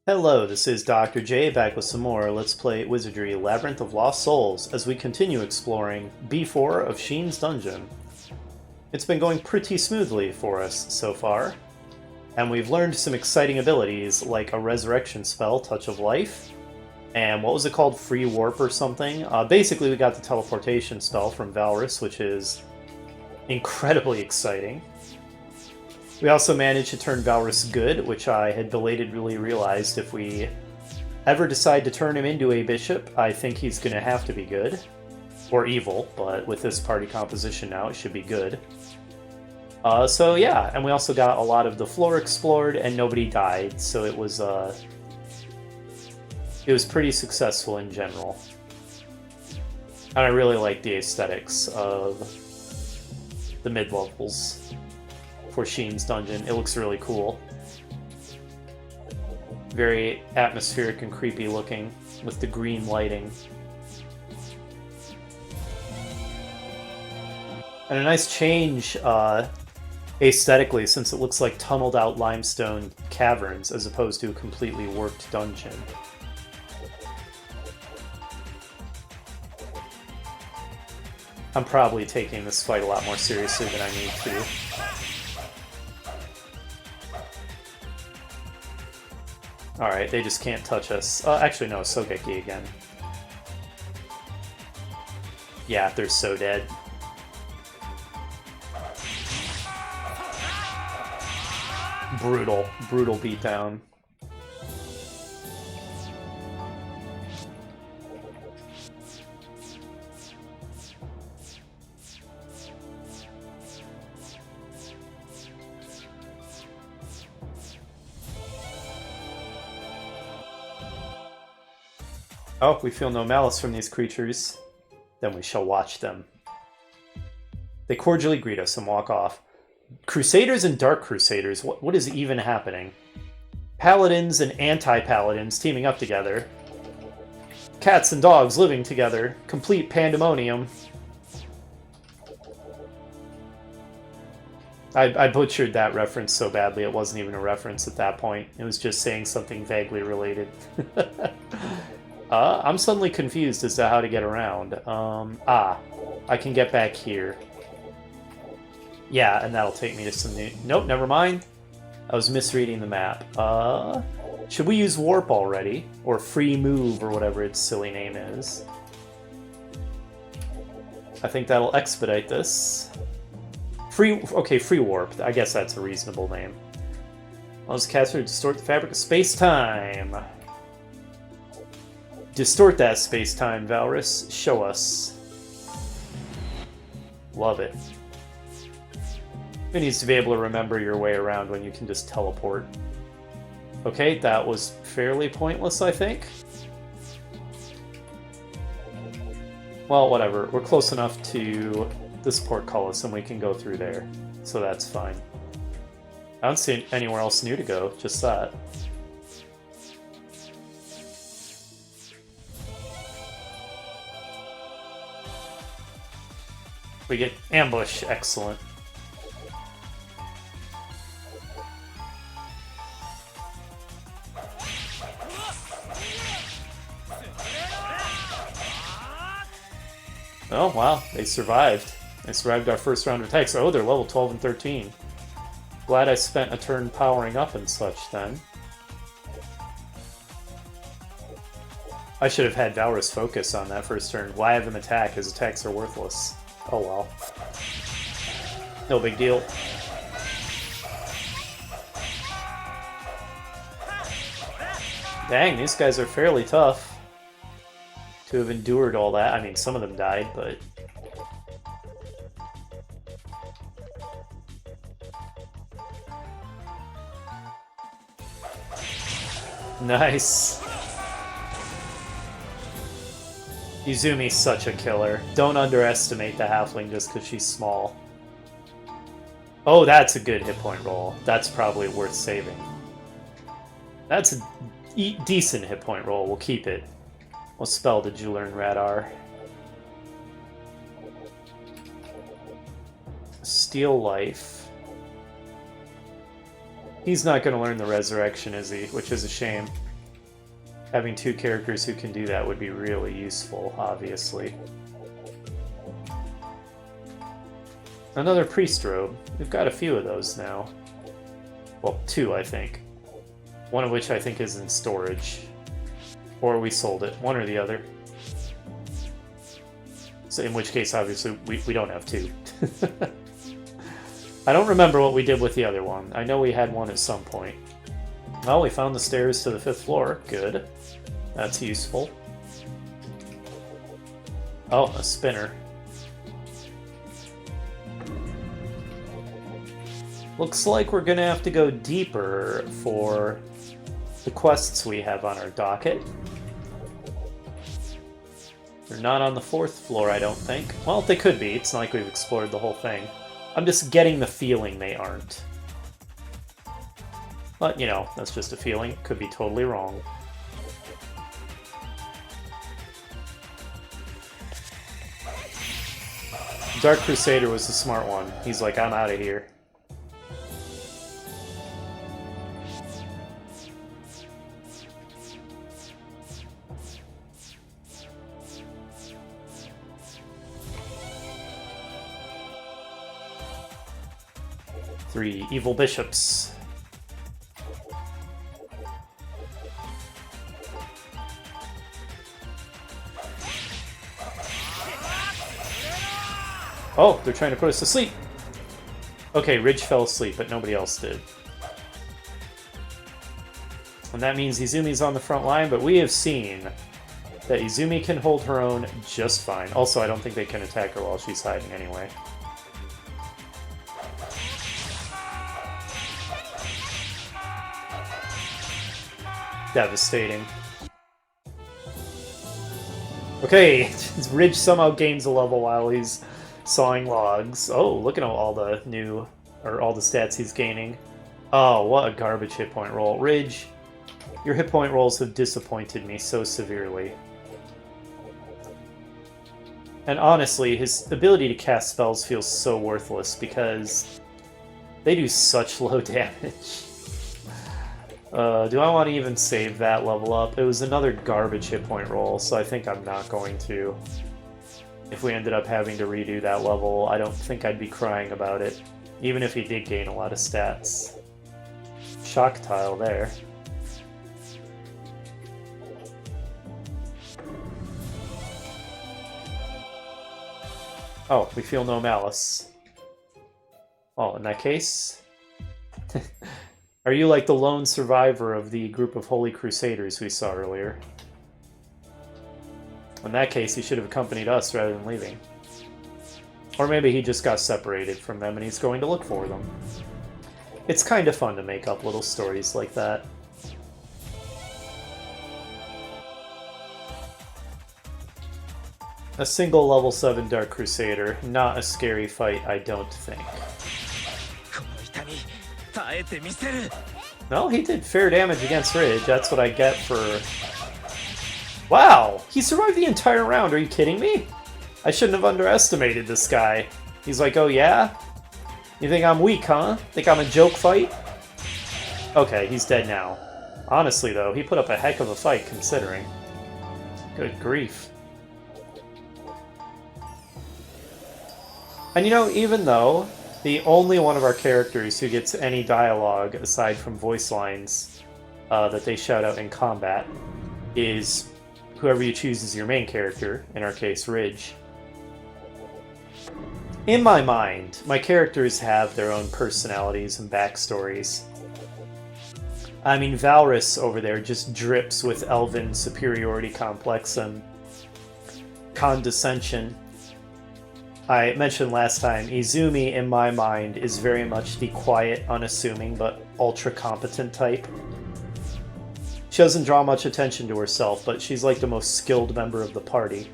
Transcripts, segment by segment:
Hello, this is Dr. J back with some more Let's Play Wizardry Labyrinth of Lost Souls as we continue exploring B4 of Sheen's Dungeon. It's been going pretty smoothly for us so far, and we've learned some exciting abilities like a resurrection spell, Touch of Life, and what was it called? Free Warp or something? Basically, we got the teleportation spell from Valrus, which is incredibly exciting. We also managed to turn Valrus good, which I had belatedly realized if we ever decide to turn him into a bishop, I think he's going to have to be good. Or evil, but with this party composition now, it should be good. So yeah, and we also got a lot of the floor explored, and nobody died, so it was pretty successful in general. And I really like the aesthetics of the mid-levels for Sheen's Dungeon. It looks really cool. Very atmospheric and creepy looking with the green lighting. And a nice change aesthetically, since it looks like tunneled out limestone caverns as opposed to a completely worked dungeon. I'm probably taking this fight a lot more seriously than I need to. Alright, they just can't touch us. Actually, no, Sogeki again. Yeah, they're so dead. Brutal, brutal beatdown. Oh, we feel no malice from these creatures. Then we shall watch them. They cordially greet us and walk off. Crusaders and Dark Crusaders, what is even happening? Paladins and anti-paladins teaming up together. Cats and dogs living together. Complete pandemonium. I butchered that reference so badly it wasn't even a reference at that point. It was just saying something vaguely related. I'm suddenly confused as to how to get around. I can get back here. Yeah, and that'll take me to some new... Nope, never mind. I was misreading the map. Should we use Warp already? Or Free Move, or whatever its silly name is. I think that'll expedite this. Okay, Free Warp. I guess that's a reasonable name. Allows the caster to distort the fabric of space-time. Distort that space-time, Valrus. Show us. Love it. Who needs to be able to remember your way around when you can just teleport? Okay, that was fairly pointless, I think. Well, whatever. We're close enough to this portcullis and we can go through there. So that's fine. I don't see anywhere else new to go, just that. We get ambush, excellent. Oh, wow, they survived. They survived our first round of attacks. Oh, they're level 12 and 13. Glad I spent a turn powering up and such, then. I should have had Valrus focus on that first turn. Why have him attack? His attacks are worthless. Oh well. No big deal. Dang, these guys are fairly tough to have endured all that. I mean, some of them died, but... Nice. Izumi's such a killer. Don't underestimate the halfling just because she's small. Oh, that's a good hit point roll. That's probably worth saving. That's a decent hit point roll. We'll keep it. What spell did you learn, Radar? Steal Life. He's not going to learn the Resurrection, is he? Which is a shame. Having two characters who can do that would be really useful, obviously. Another priest robe. We've got a few of those now. Well, two, I think. One of which I think is in storage. Or we sold it. One or the other. So in which case, obviously, we don't have two. I don't remember what we did with the other one. I know we had one at some point. Well, we found the stairs to the 5th floor. Good. That's useful. Oh, a spinner. Looks like we're gonna have to go deeper for the quests we have on our docket. They're not on the 4th floor, I don't think. Well, they could be. It's not like we've explored the whole thing. I'm just getting the feeling they aren't. But, you know, that's just a feeling. Could be totally wrong. Dark Crusader was the smart one. He's like, I'm out of here. Three evil bishops. Oh, they're trying to put us to sleep. Okay, Ridge fell asleep, but nobody else did. And that means Izumi's on the front line, but we have seen that Izumi can hold her own just fine. Also, I don't think they can attack her while she's hiding anyway. Devastating. Okay, Ridge somehow gains a level while he's sawing logs. Oh, look at all the new, or all the stats he's gaining. Oh, what a garbage hit point roll. Ridge, your hit point rolls have disappointed me so severely. And honestly, his ability to cast spells feels so worthless because they do such low damage. Do I want to even save that level up? It was another garbage hit point roll, so I think I'm not going to. If we ended up having to redo that level, I don't think I'd be crying about it, even if he did gain a lot of stats. Shock tile there. Oh, we feel no malice. Well, in that case... Are you like the lone survivor of the group of Holy Crusaders we saw earlier? In that case, he should have accompanied us rather than leaving. Or maybe he just got separated from them and he's going to look for them. It's kind of fun to make up little stories like that. A single level 7 Dark Crusader, not a scary fight, I don't think. No, he did fair damage against Ridge. That's what I get for... Wow! He survived the entire round. Are you kidding me? I shouldn't have underestimated this guy. He's like, oh yeah? You think I'm weak, huh? Think I'm a joke fight? Okay, he's dead now. Honestly, though, he put up a heck of a fight, considering. Good grief. And you know, even though the only one of our characters who gets any dialogue aside from voice lines that they shout out in combat is whoever you choose as your main character, in our case, Ridge. In my mind, my characters have their own personalities and backstories. I mean, Valrus over there just drips with elven superiority complex and condescension. I mentioned last time, Izumi, in my mind, is very much the quiet, unassuming, but ultra-competent type. She doesn't draw much attention to herself, but she's like the most skilled member of the party.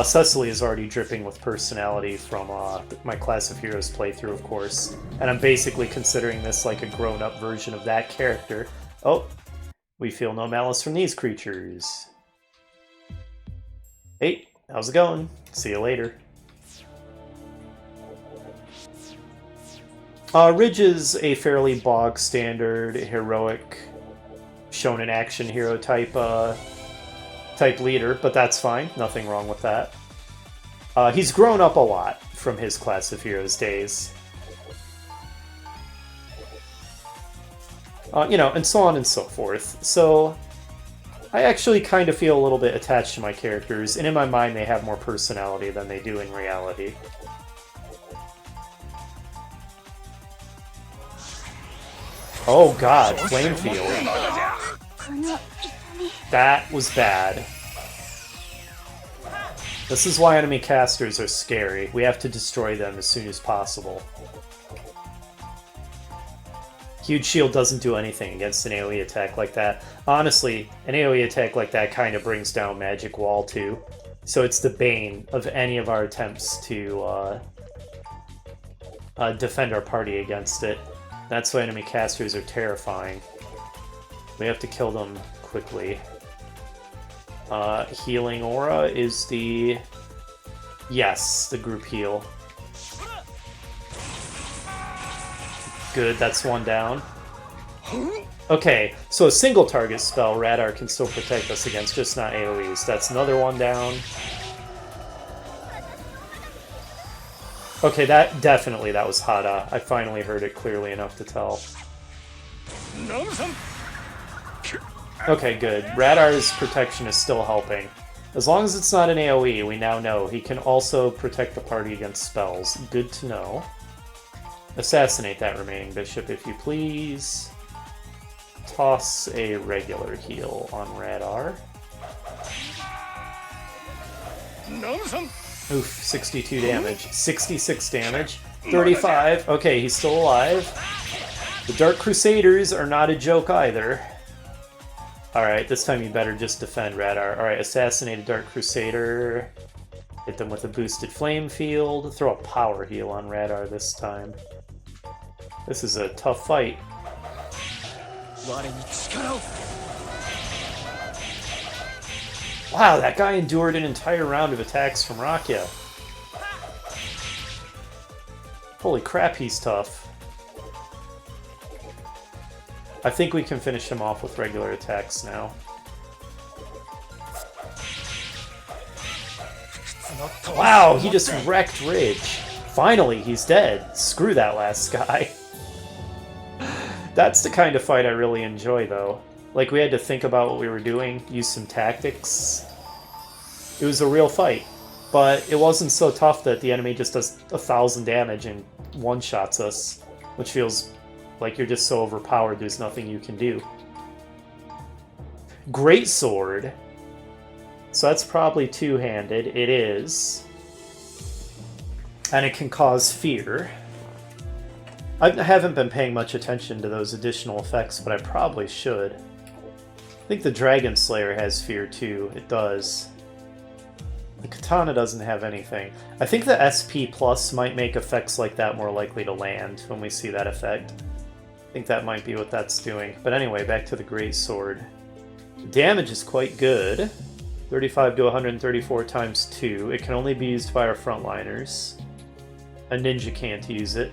Cecily is already dripping with personality from my Class of Heroes playthrough, of course, and I'm basically considering this like a grown-up version of that character. Oh, we feel no malice from these creatures. Hey, how's it going? See you later. Ridge is a fairly bog-standard, heroic shonen action hero type leader, but that's fine. Nothing wrong with that. He's grown up a lot from his class of heroes days. You know, and so on and so forth. So I actually kind of feel a little bit attached to my characters, and in my mind they have more personality than they do in reality. Oh god, Flame Field. That was bad. This is why enemy casters are scary. We have to destroy them as soon as possible. Huge Shield doesn't do anything against an AoE attack like that. Honestly, an AoE attack like that kind of brings down Magic Wall too. So it's the bane of any of our attempts to defend our party against it. That's why enemy casters are terrifying. We have to kill them quickly. Healing Aura is the... Yes, the group heal. Good, that's one down. Okay, so a single target spell Radar can still protect us against, just not AoEs. That's another one down. Okay, that was Hada. I finally heard it clearly enough to tell. Okay, good. Radar's protection is still helping. As long as it's not an AoE, we now know he can also protect the party against spells. Good to know. Assassinate that remaining bishop, if you please. Toss a regular heal on Radar. Oof, 62 damage. 66 damage. 35. Okay, he's still alive. The Dark Crusaders are not a joke either. Alright, this time you better just defend Radar. Alright, assassinate a Dark Crusader. Hit them with a boosted Flame Field. Throw a power heal on Radar this time. This is a tough fight. Wow, that guy endured an entire round of attacks from Rakia. Holy crap, he's tough. I think we can finish him off with regular attacks now. Wow, he just wrecked Ridge. Finally, he's dead. Screw that last guy. That's the kind of fight I really enjoy, though. Like, we had to think about what we were doing, use some tactics. It was a real fight, but it wasn't so tough that the enemy just does 1,000 damage and one-shots us, which feels like you're just so overpowered there's nothing you can do. Great Sword. So that's probably two-handed. It is. And it can cause fear. I haven't been paying much attention to those additional effects, but I probably should. I think the Dragon Slayer has fear too. It does. The Katana doesn't have anything. I think the SP Plus might make effects like that more likely to land when we see that effect. I think that might be what that's doing. But anyway, back to the Great Sword. The damage is quite good. 35 to 134 times 2. It can only be used by our frontliners. A ninja can't use it.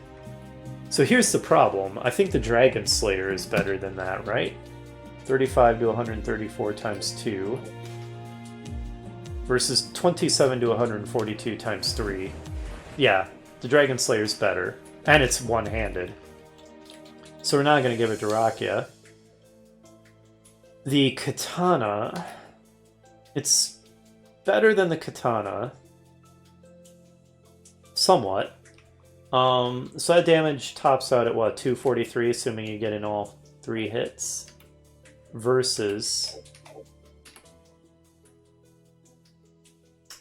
So here's the problem. I think the Dragon Slayer is better than that, right? 35 to 134 times 2 versus 27 to 142 times 3. Yeah, the Dragon Slayer's better. And it's one-handed. So we're not going to give it to Rakia. The Katana... It's better than the Katana. Somewhat. So that damage tops out at what, 243, assuming you get in all 3 hits, versus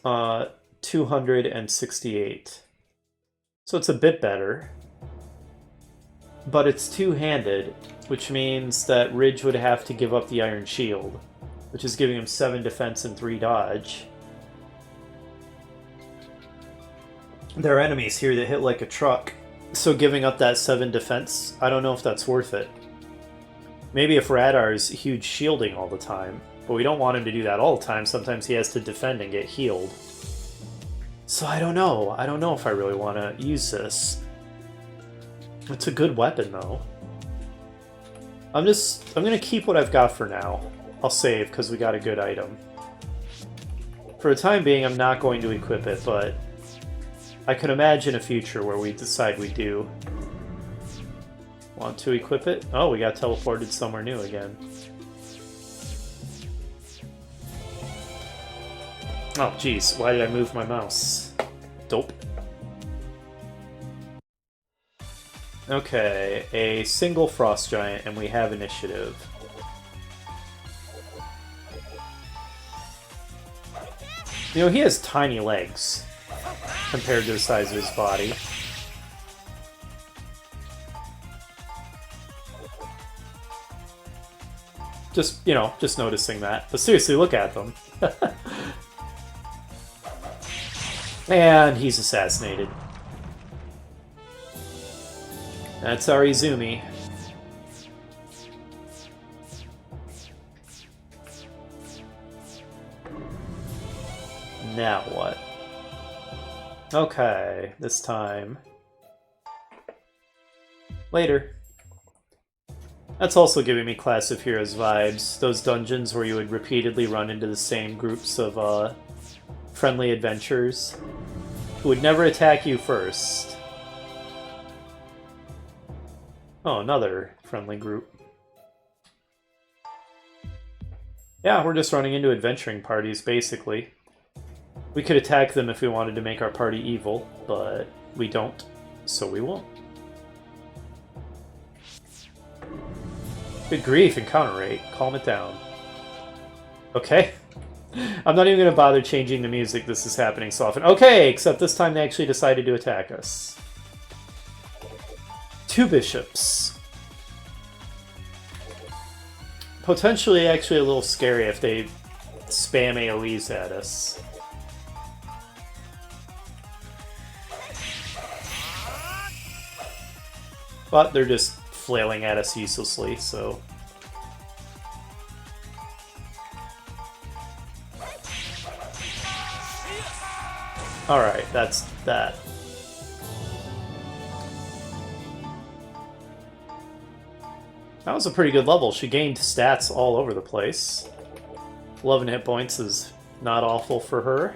268. So it's a bit better, but it's two-handed, which means that Ridge would have to give up the Iron Shield, which is giving him 7 defense and 3 dodge. There are enemies here that hit like a truck, so giving up that 7 defense, I don't know if that's worth it. Maybe if Radar's huge shielding all the time, but we don't want him to do that all the time. Sometimes he has to defend and get healed. So I don't know. I don't know if I really want to use this. It's a good weapon, though. I'm gonna keep what I've got for now. I'll save, because we got a good item. For the time being, I'm not going to equip it, but I could imagine a future where we decide we do. Want to equip it? Oh, we got teleported somewhere new again. Oh, jeez. Why did I move my mouse? Dope. Okay, a single frost giant, and we have initiative. You know, he has tiny legs compared to the size of his body. Just, you know, just noticing that. But seriously, look at them. And he's assassinated. That's our Izumi. Now what? Okay, this time. Later. That's also giving me Class of Heroes vibes. Those dungeons where you would repeatedly run into the same groups of friendly adventurers who would never attack you first. Oh, another friendly group. Yeah, we're just running into adventuring parties, basically. We could attack them if we wanted to make our party evil, but we don't, so we won't. Good grief, encounter rate. Calm it down. Okay. I'm not even going to bother changing the music, this is happening so often. Okay, except this time they actually decided to attack us. 2 bishops. Potentially actually a little scary if they spam AoEs at us. But they're just flailing at us uselessly, so... Alright, that's that. That was a pretty good level. She gained stats all over the place. 11 hit points is not awful for her.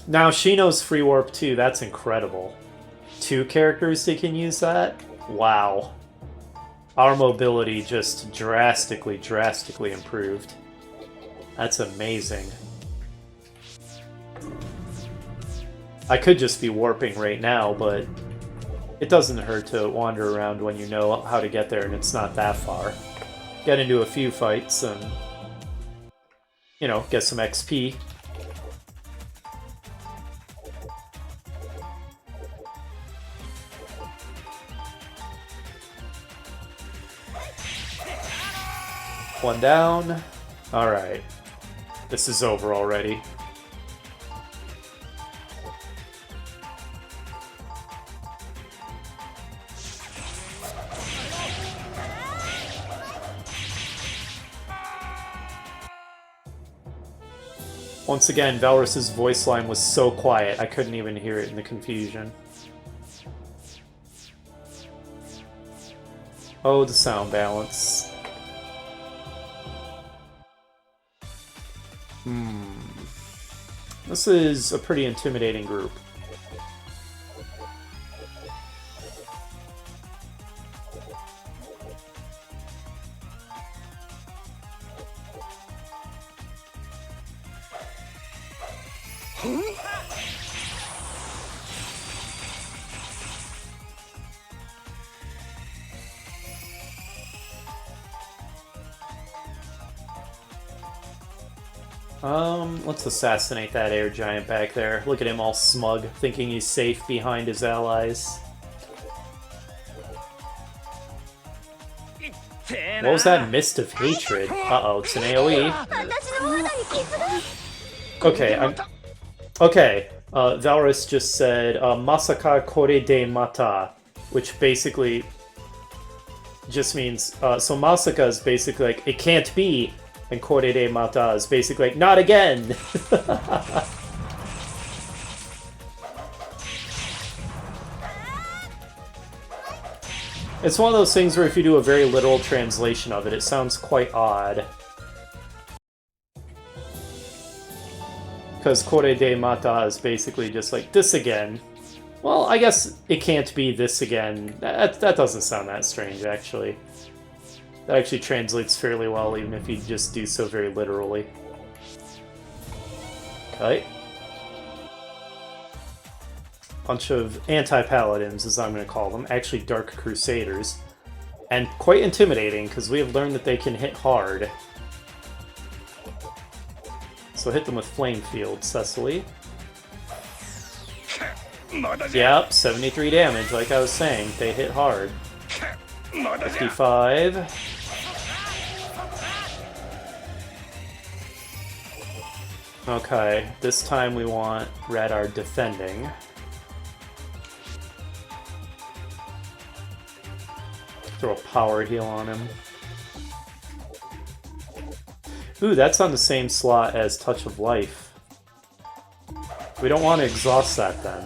Now she knows free warp too. That's incredible. 2 characters that can use that? Wow. Our mobility just drastically improved. That's amazing. I could just be warping right now, but it doesn't hurt to wander around when you know how to get there and it's not that far. Get into a few fights and, you know, get some XP. One down. Alright. This is over already. Once again, Valorous' voice line was so quiet, I couldn't even hear it in the confusion. Oh, the sound balance. This is a pretty intimidating group. Let's assassinate that air giant back there. Look at him all smug, thinking he's safe behind his allies. What was that mist of hatred? Uh-oh, it's an AoE. Okay, Okay, Valorous just said, Masaka kore de mata, which basically just means, so Masaka is basically like, it can't be, and kore de mata is basically like, not again! It's one of those things where if you do a very literal translation of it, it sounds quite odd. Because Kore de Mata is basically just like, this again. Well, I guess it can't be this again. That doesn't sound that strange, actually. That actually translates fairly well, even if you just do so very literally. Okay. Bunch of anti-paladins, as I'm going to call them. Actually, Dark Crusaders. And quite intimidating, because we have learned that they can hit hard. So hit them with Flame Field, Cecily. Yep, 73 damage, like I was saying. They hit hard. 55. Okay, this time we want Radar defending. Throw a power heal on him. Ooh, that's on the same slot as Touch of Life. We don't want to exhaust that then.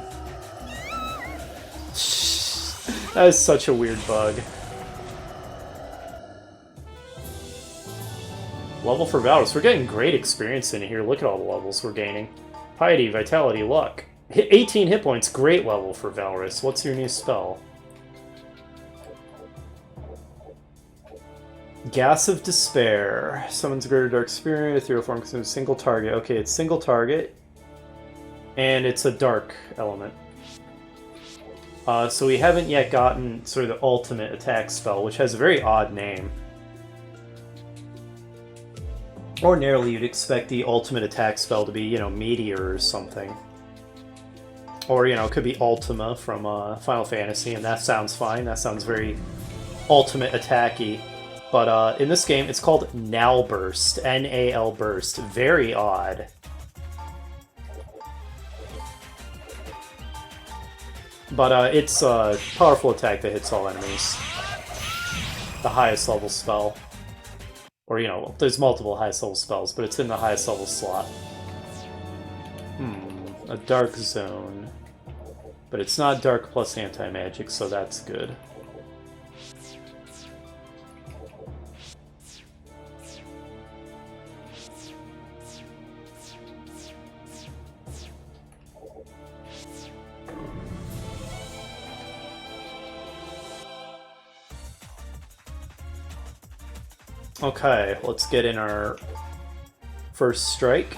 That is such a weird bug. Level for Valorous. We're getting great experience in here. Look at all the levels we're gaining. Piety, Vitality, Luck. 18 hit points. Great level for Valorous. What's your new spell? Gas of Despair. Summons a Greater Dark Spirit. Ethereal form consumes single target. Okay, it's single target. And it's a dark element. So we haven't yet gotten sort of the ultimate attack spell, which has a very odd name. Ordinarily, you'd expect the ultimate attack spell to be, you know, Meteor or something. Or, you know, it could be Ultima from Final Fantasy, and that sounds fine. That sounds very ultimate attacky. But in this game, it's called Nal Burst. N-A-L Burst. Very odd. But it's a powerful attack that hits all enemies. The highest level spell. Or, you know, there's multiple highest level spells, but it's in the highest level slot. A Dark Zone. But it's not Dark plus anti-magic, so that's good. Okay, let's get in our first strike.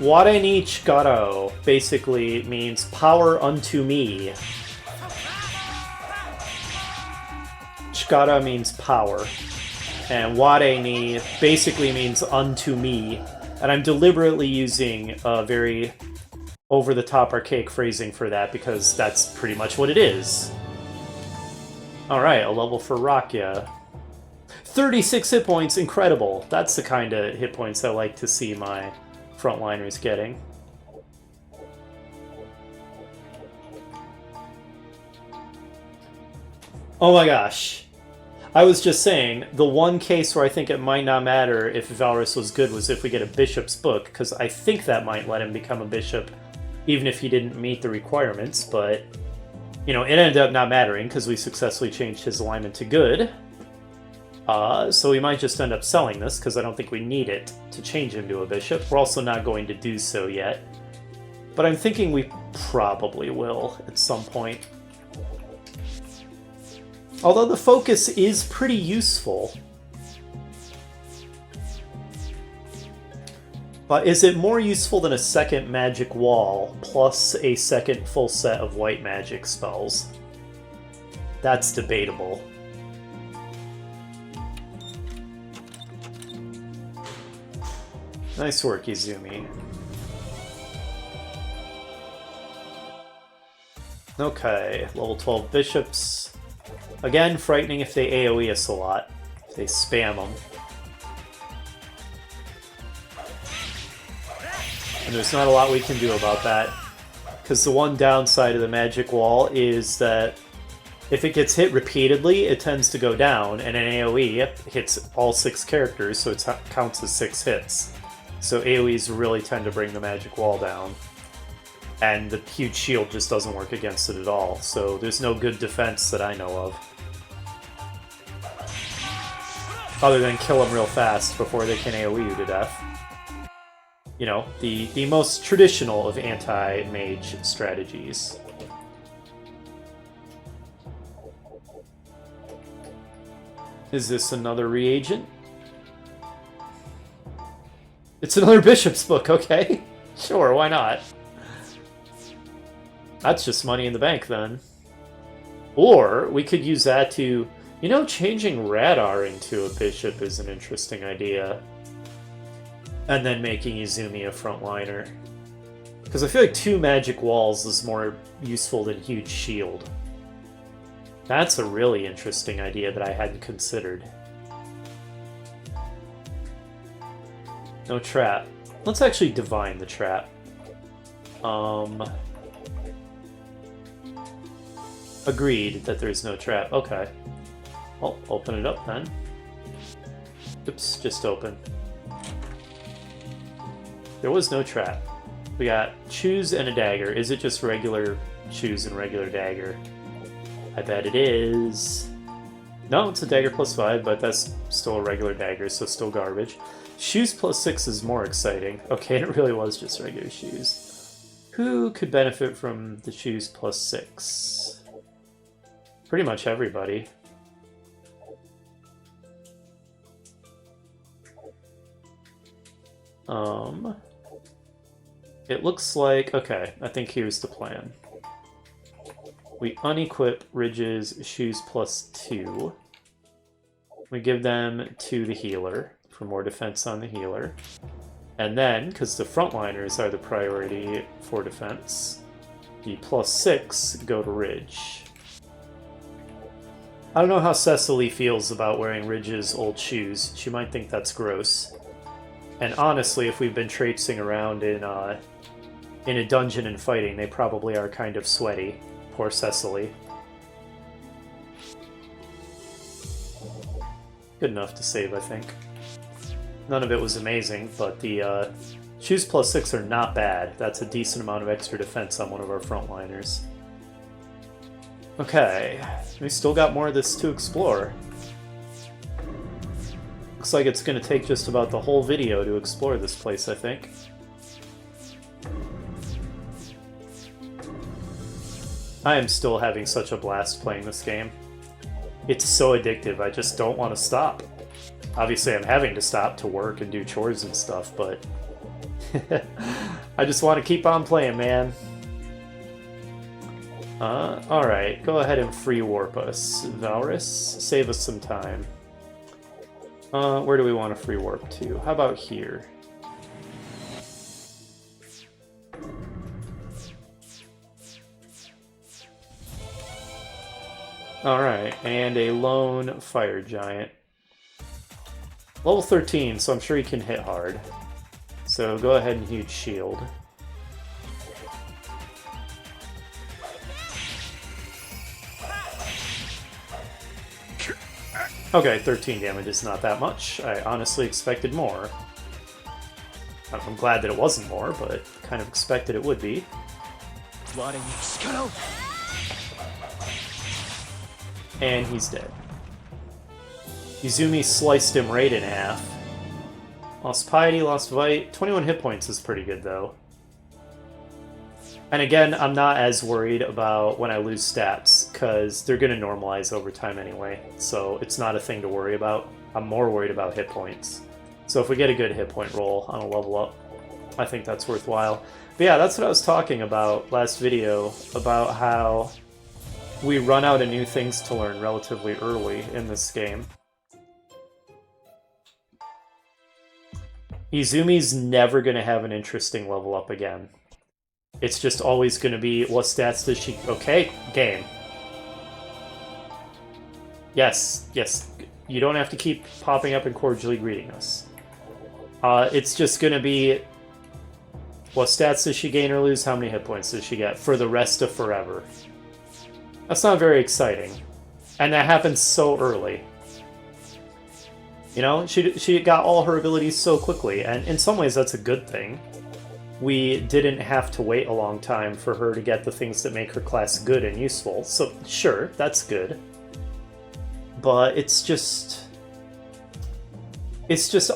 Ware ni Chikaro basically means power unto me. Chikara means power. And Ware ni basically means unto me. And I'm deliberately using a very over-the-top archaic phrasing for that because that's pretty much what it is. Alright, a level for Rakia. 36 hit points, incredible. That's the kind of hit points I like to see my frontliners getting. Oh my gosh. I was just saying, the one case where I think it might not matter if Valorous was good was if we get a Bishop's Book, because I think that might let him become a Bishop even if he didn't meet the requirements, but, you know, it ended up not mattering because we successfully changed his alignment to good. So we might just end up selling this, because I don't think we need it to change him to a bishop. We're also not going to do so yet. But I'm thinking we probably will at some point. Although the focus is pretty useful. But is it more useful than a second magic wall, plus a second full set of white magic spells? That's debatable. Nice work, Izumi. Okay, level 12 bishops. Again, frightening if they AoE us a lot. If they spam them. And there's not a lot we can do about that. Because the one downside of the magic wall is that if it gets hit repeatedly, it tends to go down, and an AoE hits all 6 characters, so it counts as 6 hits. So AoEs really tend to bring the magic wall down. And the huge shield just doesn't work against it at all, so there's no good defense that I know of. Other than kill them real fast before they can AoE you to death. You know, the most traditional of anti-mage strategies. Is this another reagent? It's another Bishop's book, okay. Sure, why not? That's just money in the bank, then. Or, we could use that to... You know, changing Radar into a Bishop is an interesting idea. And then making Izumi a frontliner. Because I feel like 2 magic walls is more useful than huge shield. That's a really interesting idea that I hadn't considered. No trap. Let's actually divine the trap. Agreed that there's no trap. Okay. Well, open it up then. Oops, just open. There was no trap. We got shoes and a dagger. Is it just regular shoes and regular dagger? I bet it is. No, it's a dagger plus 5, but that's still a regular dagger, so still garbage. Shoes plus 6 is more exciting. Okay, and it really was just regular shoes. Who could benefit from the shoes plus 6? Pretty much everybody. It looks like... Okay, I think here's the plan. We unequip Ridge's shoes plus 2. We give them to the healer for more defense on the healer. And then, because the frontliners are the priority for defense, the plus 6 go to Ridge. I don't know how Cecily feels about wearing Ridge's old shoes. She might think that's gross. And honestly, if we've been traipsing around in a dungeon and fighting, they probably are kind of sweaty. Poor Cecily. Good enough to save, I think. None of it was amazing, but the shoes plus 6 are not bad. That's a decent amount of extra defense on one of our frontliners. Okay, we still got more of this to explore. Looks like it's going to take just about the whole video to explore this place, I think. I am still having such a blast playing this game. It's so addictive, I just don't want to stop. Obviously I'm having to stop to work and do chores and stuff, but... I just want to keep on playing, man. Alright, go ahead and free warp us. Valrus, save us some time. Where do we want to free warp to? How about here? Alright, and a lone fire giant. Level 13, so I'm sure he can hit hard. So go ahead and huge shield. Okay, 13 damage is not that much. I honestly expected more. I'm glad that it wasn't more, but kind of expected it would be. And he's dead. Izumi sliced him right in half. Lost Piety, lost Vite. 21 hit points is pretty good, though. And again, I'm not as worried about when I lose stats, because they're going to normalize over time anyway, so it's not a thing to worry about. I'm more worried about hit points. So if we get a good hit point roll on a level up, I think that's worthwhile. But yeah, that's what I was talking about last video, about how we run out of new things to learn relatively early in this game. Izumi's never going to have an interesting level up again. It's just always going to be, what stats does she... Okay, game. Yes, yes. You don't have to keep popping up and cordially greeting us. It's just going to be... What stats does she gain or lose? How many hit points does she get for the rest of forever? That's not very exciting. And that happens so early. You know, she got all her abilities so quickly, and in some ways that's a good thing. We didn't have to wait a long time for her to get the things that make her class good and useful, so sure, that's good. But it's just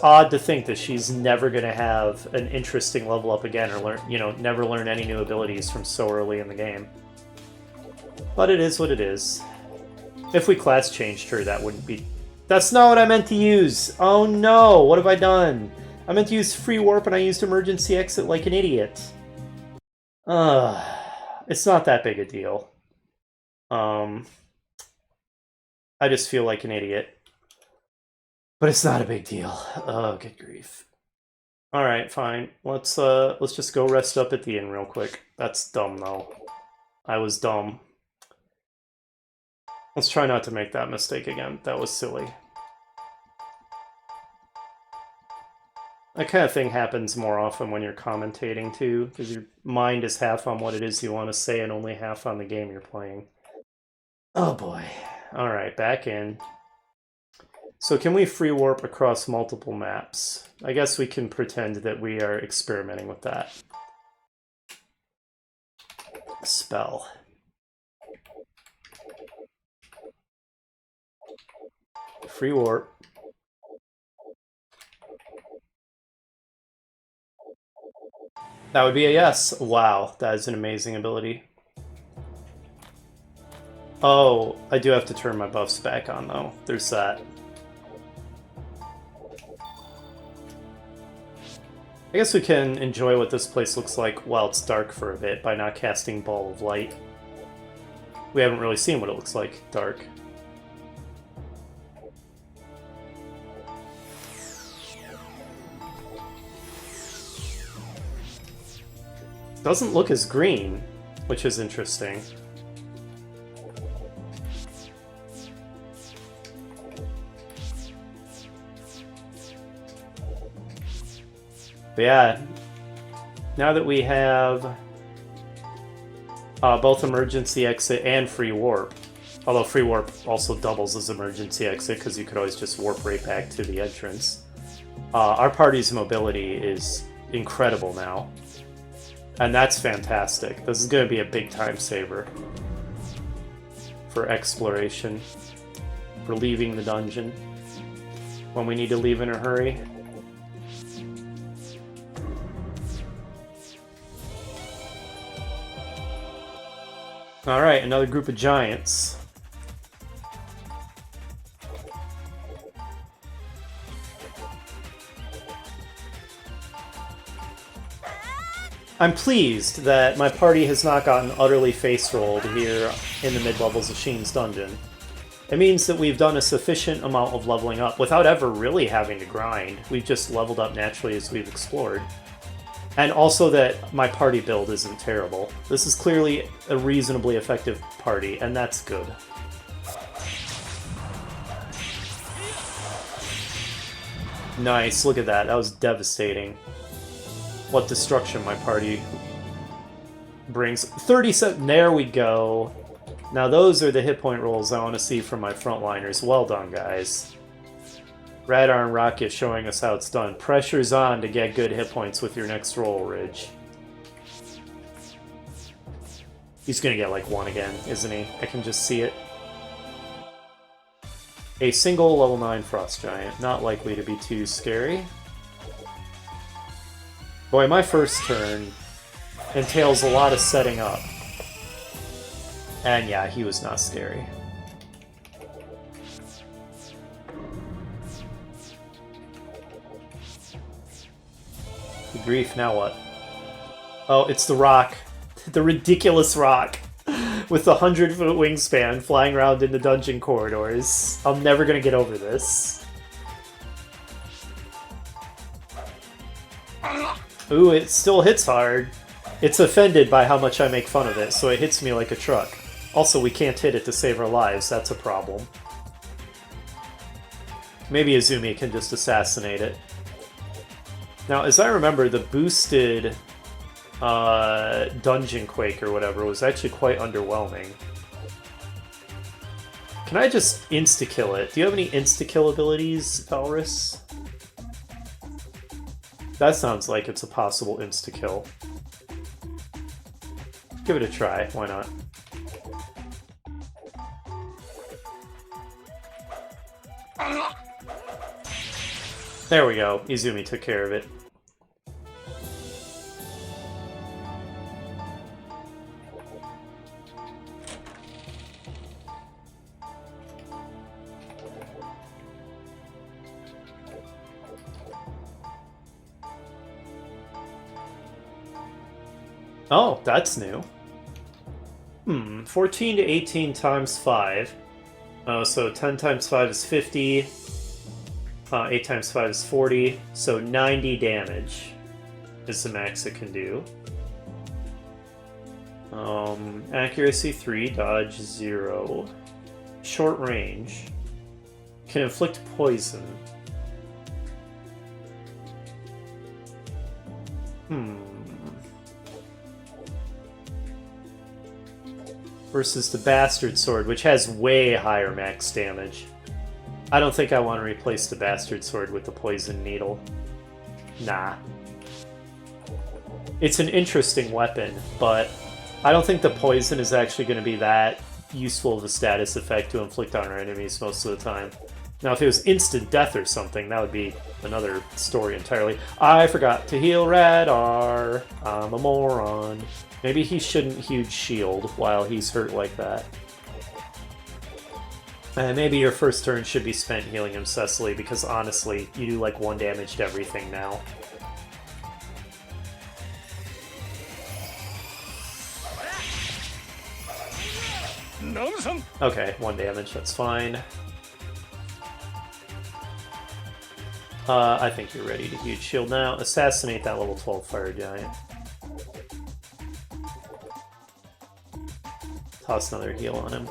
odd to think that she's never going to have an interesting level up again, or learn, you know, never learn any new abilities from so early in the game. But it is what it is. If we class changed her, that wouldn't be... That's not what I meant to use! Oh no! What have I done? I meant to use free warp and I used emergency exit like an idiot. It's not that big a deal. I just feel like an idiot. But it's not a big deal. Oh, good grief. Alright, fine. Let's just go rest up at the inn real quick. That's dumb, though. I was dumb. Let's try not to make that mistake again. That was silly. That kind of thing happens more often when you're commentating, too, because your mind is half on what it is you want to say and only half on the game you're playing. Oh boy. Alright, back in. So can we free warp across multiple maps? I guess we can pretend that we are experimenting with that. Spell. Free warp. That would be a yes. Wow, that is an amazing ability. Oh, I do have to turn my buffs back on, though. There's that. I guess we can enjoy what this place looks like while it's dark for a bit by not casting Ball of Light. We haven't really seen what it looks like dark. Doesn't look as green, which is interesting. But yeah, now that we have both emergency exit and free warp, although free warp also doubles as emergency exit because you could always just warp right back to the entrance, our party's mobility is incredible now. And that's fantastic. This is going to be a big time saver for exploration, for leaving the dungeon when we need to leave in a hurry. Alright, another group of giants. I'm pleased that my party has not gotten utterly face-rolled here in the mid-levels of Sheen's Dungeon. It means that we've done a sufficient amount of leveling up without ever really having to grind. We've just leveled up naturally as we've explored. And also that my party build isn't terrible. This is clearly a reasonably effective party, and that's good. Nice, look at that. That was devastating. What destruction my party brings. 37, there we go. Now those are the hit point rolls I want to see from my frontliners. Well done, guys. Radar and Rocket showing us how it's done. Pressure's on to get good hit points with your next roll, Ridge. He's gonna get like 1 again, isn't he? I can just see it. A single level 9 Frost Giant. Not likely to be too scary. Boy, my first turn entails a lot of setting up. And yeah, he was not scary. Good grief, now what? Oh, it's the rock. The ridiculous rock. With the 100-foot wingspan flying around in the dungeon corridors. I'm never gonna get over this. Ooh, it still hits hard. It's offended by how much I make fun of it, so it hits me like a truck. Also, we can't hit it to save our lives, that's a problem. Maybe Izumi can just assassinate it. Now, as I remember, the boosted Dungeon Quake or whatever was actually quite underwhelming. Can I just insta-kill it? Do you have any insta-kill abilities, Valrus? That sounds like it's a possible insta-kill. Give it a try, why not? There we go, Izumi took care of it. Oh, that's new. 14 to 18 times 5. Oh, so 10 times 5 is 50. 8 times 5 is 40. So 90 damage is the max it can do. Accuracy 3, dodge 0. Short range. Can inflict poison. Versus the Bastard Sword, which has way higher max damage. I don't think I want to replace the Bastard Sword with the Poison Needle. Nah. It's an interesting weapon, but I don't think the poison is actually going to be that useful of a status effect to inflict on our enemies most of the time. Now, if it was instant death or something, that would be another story entirely. I forgot to heal Radar. I'm a moron. Maybe he shouldn't huge shield while he's hurt like that. And maybe your first turn should be spent healing him Cecily, because honestly, you do like 1 damage to everything now. Okay, 1 damage, that's fine. I think you're ready to huge shield now. Assassinate that level 12 fire giant. Toss another heal on him.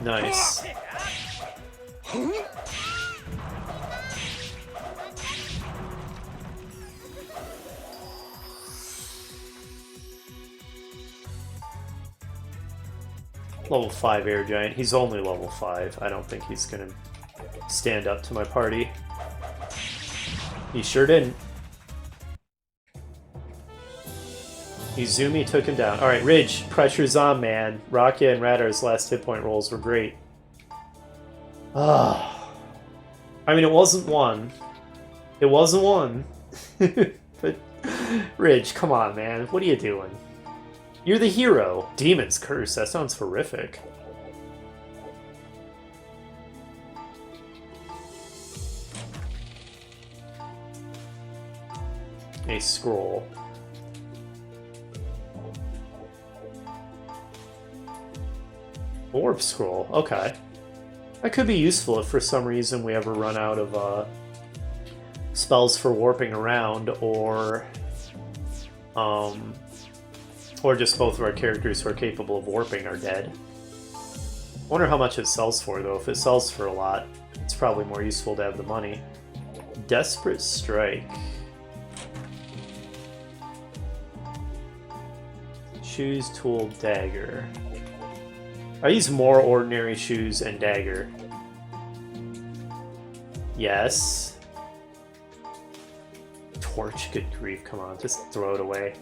Nice. Level 5 air giant. He's only level 5. I don't think he's gonna stand up to my party. He sure didn't. Izumi took him down. Alright, Ridge, pressure's on, man. Rakia and Radar's last hit point rolls were great. Ah. I mean, it wasn't 1. It wasn't 1. But, Ridge, come on, man. What are you doing? You're the hero. Demon's Curse. That sounds horrific. A scroll. Orb scroll. Okay. That could be useful if for some reason we ever run out of spells for warping around, or just both of our characters who are capable of warping are dead. I wonder how much it sells for, though. If it sells for a lot, it's probably more useful to have the money. Desperate Strike. Shoes, tool, dagger. I use more ordinary shoes and dagger. Yes. Torch, good grief, come on, just throw it away.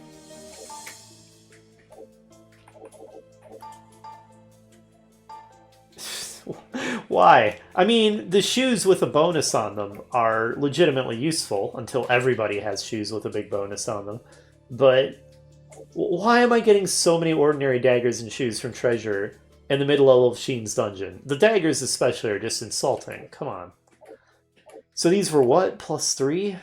Why? I mean, the shoes with a bonus on them are legitimately useful until everybody has shoes with a big bonus on them. But why am I getting so many ordinary daggers and shoes from Treasure in the mid-level of Sheen's Dungeon? The daggers especially are just insulting. Come on. So these were what? +3?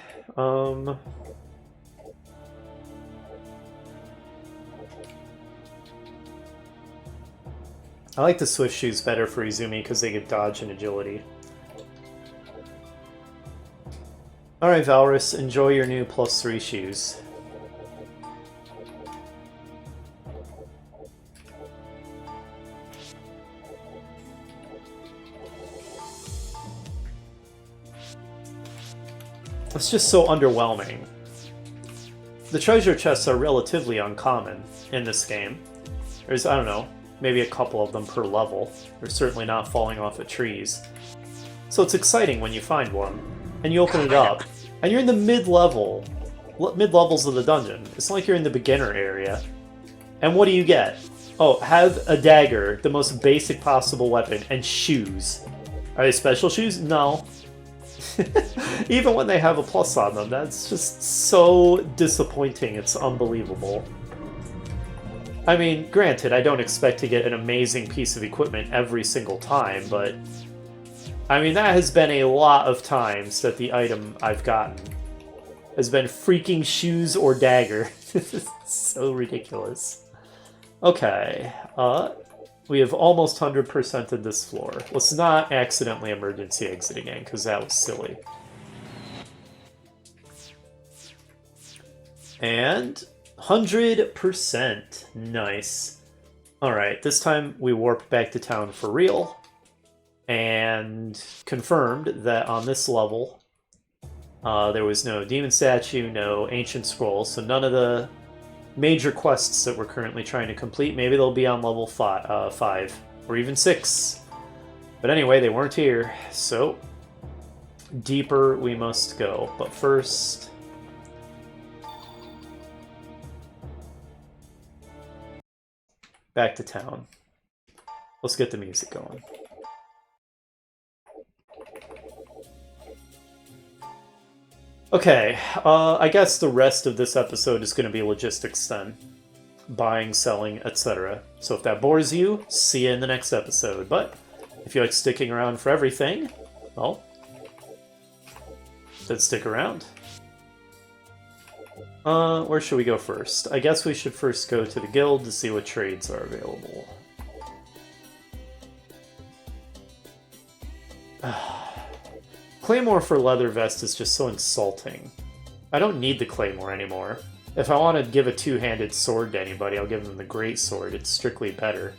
I like the Swift shoes better for Izumi because they get dodge and agility. Alright, Valrus, enjoy your new +3 shoes. It's just so underwhelming. The treasure chests are relatively uncommon in this game. There's, I don't know, maybe a couple of them per level. They're certainly not falling off of trees. So it's exciting when you find one, and you open it up, and you're in the mid-levels of the dungeon. It's not like you're in the beginner area. And what do you get? Oh, have a dagger, the most basic possible weapon, and shoes. Are they special shoes? No. Even when they have a plus on them, that's just so disappointing, it's unbelievable. I mean, granted, I don't expect to get an amazing piece of equipment every single time, but... I mean, that has been a lot of times that the item I've gotten has been freaking shoes or dagger. It's so ridiculous. Okay, we have almost 100%ed this floor. Let's not accidentally emergency exit again, because that was silly. And 100%. Nice. Alright, this time we warp back to town for real. And confirmed that on this level, there was no demon statue, no ancient scroll, so none of the major quests that we're currently trying to complete. Maybe they'll be on level 5 or even 6. But anyway, they weren't here, so deeper we must go. But first, back to town. Let's get the music going. Okay, I guess the rest of this episode is going to be logistics then. Buying, selling, etc. So if that bores you, see you in the next episode. But if you like sticking around for everything, well, then stick around. Where should we go first? I guess we should first go to the guild to see what trades are available. Claymore for leather vest is just so insulting. I don't need the claymore anymore. If I want to give a two-handed sword to anybody, I'll give them the great sword. It's strictly better.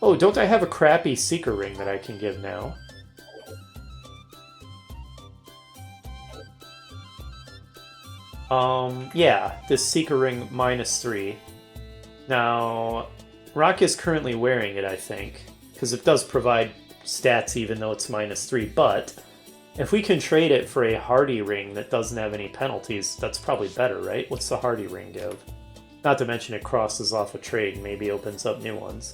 Oh, don't I have a crappy seeker ring that I can give now? Yeah, this seeker ring -3. Now, Rock is currently wearing it, I think, because it does provide stats even though it's -3, but if we can trade it for a hardy ring that doesn't have any penalties, that's probably better, right? What's the hardy ring give? Not to mention it crosses off a trade and maybe opens up new ones.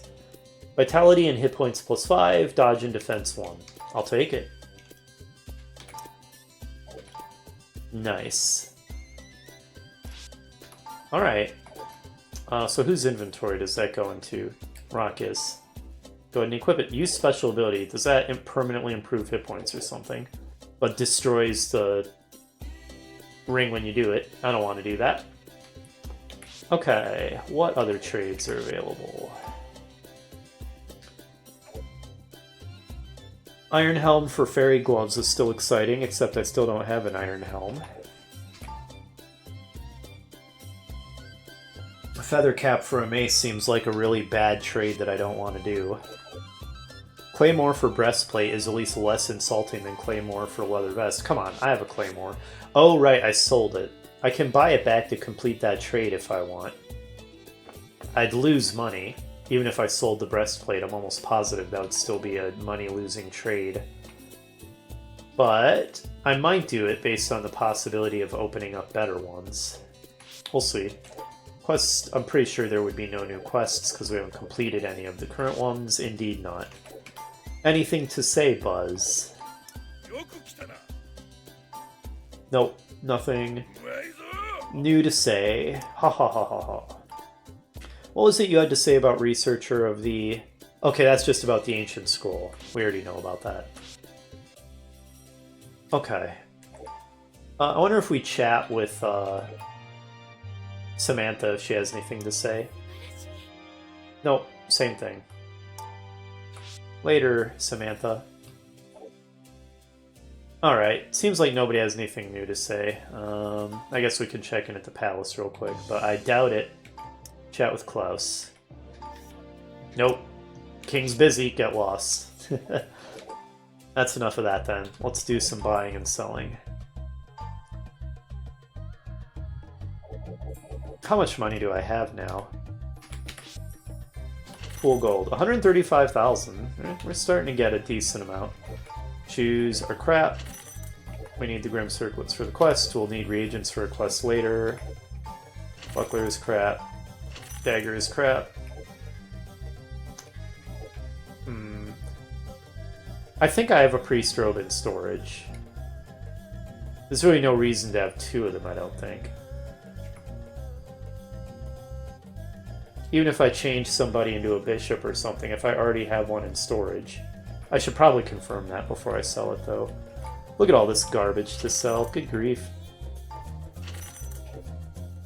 Vitality and hit points +5, dodge and defense 1. I'll take it. Nice. Alright. So whose inventory does that go into? Rock's. Go ahead and equip it. Use special ability. Does that permanently improve hit points or something? But destroys the ring when you do it. I don't want to do that. Okay, what other trades are available? Iron Helm for Fairy Gloves is still exciting, except I still don't have an Iron Helm. A Feather Cap for a Mace seems like a really bad trade that I don't want to do. Claymore for Breastplate is at least less insulting than Claymore for Leather Vest. Come on, I have a Claymore. Oh right, I sold it. I can buy it back to complete that trade if I want. I'd lose money. Even if I sold the Breastplate, I'm almost positive that would still be a money-losing trade. But I might do it based on the possibility of opening up better ones. We'll see. Quests, I'm pretty sure there would be no new quests because we haven't completed any of the current ones. Indeed not. Anything to say, Buzz? Nope, nothing new to say. Ha ha ha ha ha. What was it you had to say about Researcher of the... Okay, that's just about the Ancient Scroll. We already know about that. Okay. I wonder if we chat with Samantha if she has anything to say. Nope, same thing. Later, Samantha. Alright, seems like nobody has anything new to say. I guess we can check in at the palace real quick, but I doubt it. Chat with Klaus. Nope. King's busy, get lost. That's enough of that then. Let's do some buying and selling. How much money do I have now? Pool gold. 135,000. We're starting to get a decent amount. Shoes are crap. We need the Grim Circlets for the quest. We'll need reagents for a quest later. Buckler is crap. Dagger is crap. I think I have a priest robe in storage. There's really no reason to have two of them, I don't think. Even if I change somebody into a bishop or something, if I already have one in storage. I should probably confirm that before I sell it, though. Look at all this garbage to sell. Good grief.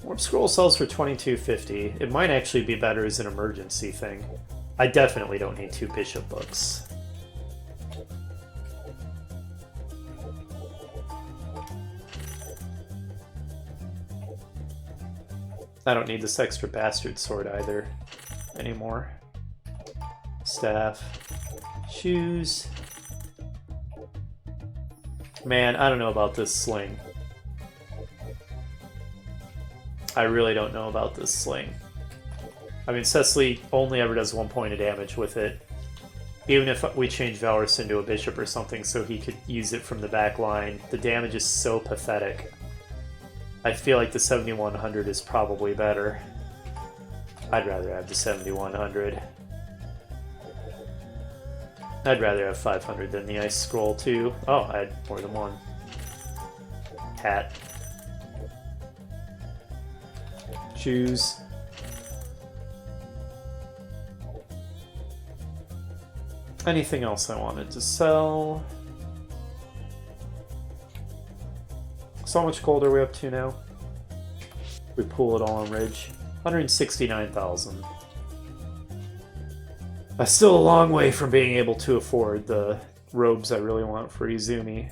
Warp Scroll sells for $22.50. It might actually be better as an emergency thing. I definitely don't need 2 bishop books. I don't need this extra bastard sword either anymore. Staff. Shoes. Man, I don't know about this sling. I really don't know about this sling. I mean, Cecily only ever does 1 point of damage with it. Even if we change Valorous into a bishop or something so he could use it from the back line, the damage is so pathetic. I feel like the 7100 is probably better. I'd rather have the 7100. I'd rather have 500 than the Ice Scroll, too. Oh, I had more than one. Hat. Shoes. Anything else I wanted to sell? So how much gold are we up to now? We pool it all on Ridge. 169,000. That's still a long way from being able to afford the robes I really want for Izumi.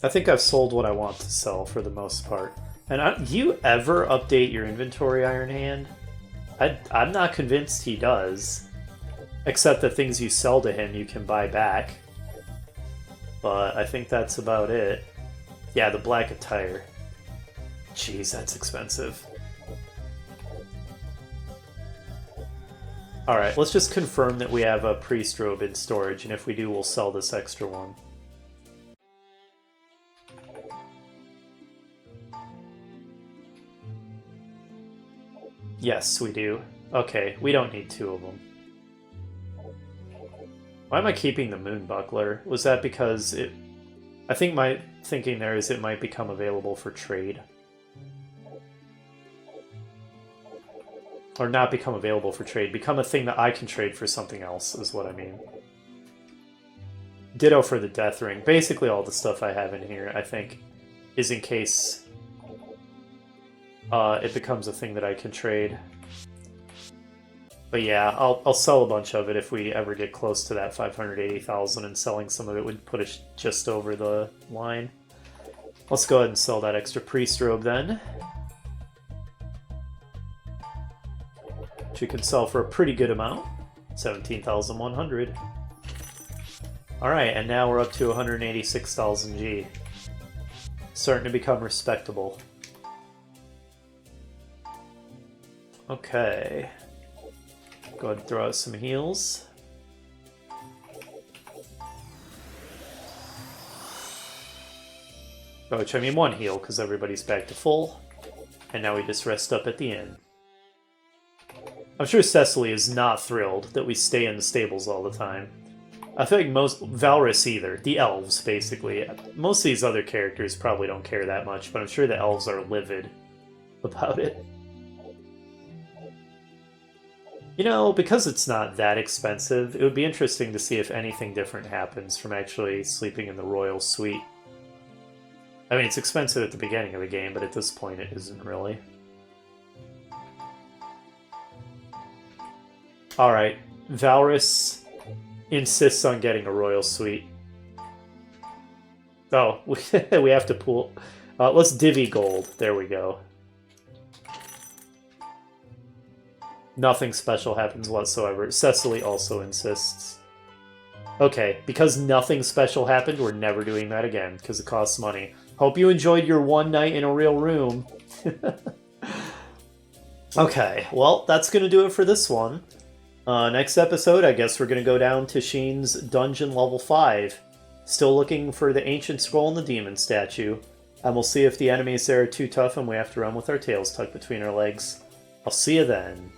I think I've sold what I want to sell for the most part. And do you ever update your inventory, Iron Hand? I'm not convinced he does. Except the things you sell to him you can buy back. But I think that's about it. Yeah, the black attire. Jeez, that's expensive. Alright, let's just confirm that we have a priest robe in storage, and if we do, we'll sell this extra one. Yes, we do. Okay, we don't need 2 of them. Why am I keeping the Moon Buckler? Was that because it... I think my thinking there is it might become available for trade. Or not become available for trade. Become a thing that I can trade for something else, is what I mean. Ditto for the Death Ring. Basically all the stuff I have in here, I think, is in case it becomes a thing that I can trade. But yeah, I'll sell a bunch of it if we ever get close to that 580,000, and selling some of it would put us just over the line. Let's go ahead and sell that extra priest robe then. Which we can sell for a pretty good amount. 17,100. Alright, and now we're up to 186,000 G. Starting to become respectable. Okay. Go ahead and throw out some heals. Which, I mean 1 heal, because everybody's back to full. And now we just rest up at the inn. I'm sure Cecily is not thrilled that we stay in the stables all the time. I feel like most... Valorous either. The elves, basically. Most of these other characters probably don't care that much, but I'm sure the elves are livid about it. You know, because it's not that expensive, it would be interesting to see if anything different happens from actually sleeping in the royal suite. I mean, it's expensive at the beginning of the game, but at this point it isn't really. Alright, Valorous insists on getting a royal suite. Oh, we have to pool. Let's divvy gold. There we go. Nothing special happens whatsoever. Cecily also insists. Okay, because nothing special happened, we're never doing that again, because it costs money. Hope you enjoyed your one night in a real room. Okay, well, that's going to do it for this one. Next episode, I guess we're going to go down to Sheen's Dungeon Level 5. Still looking for the Ancient Scroll and the Demon Statue. And we'll see if the enemies there are too tough and we have to run with our tails tucked between our legs. I'll see you then.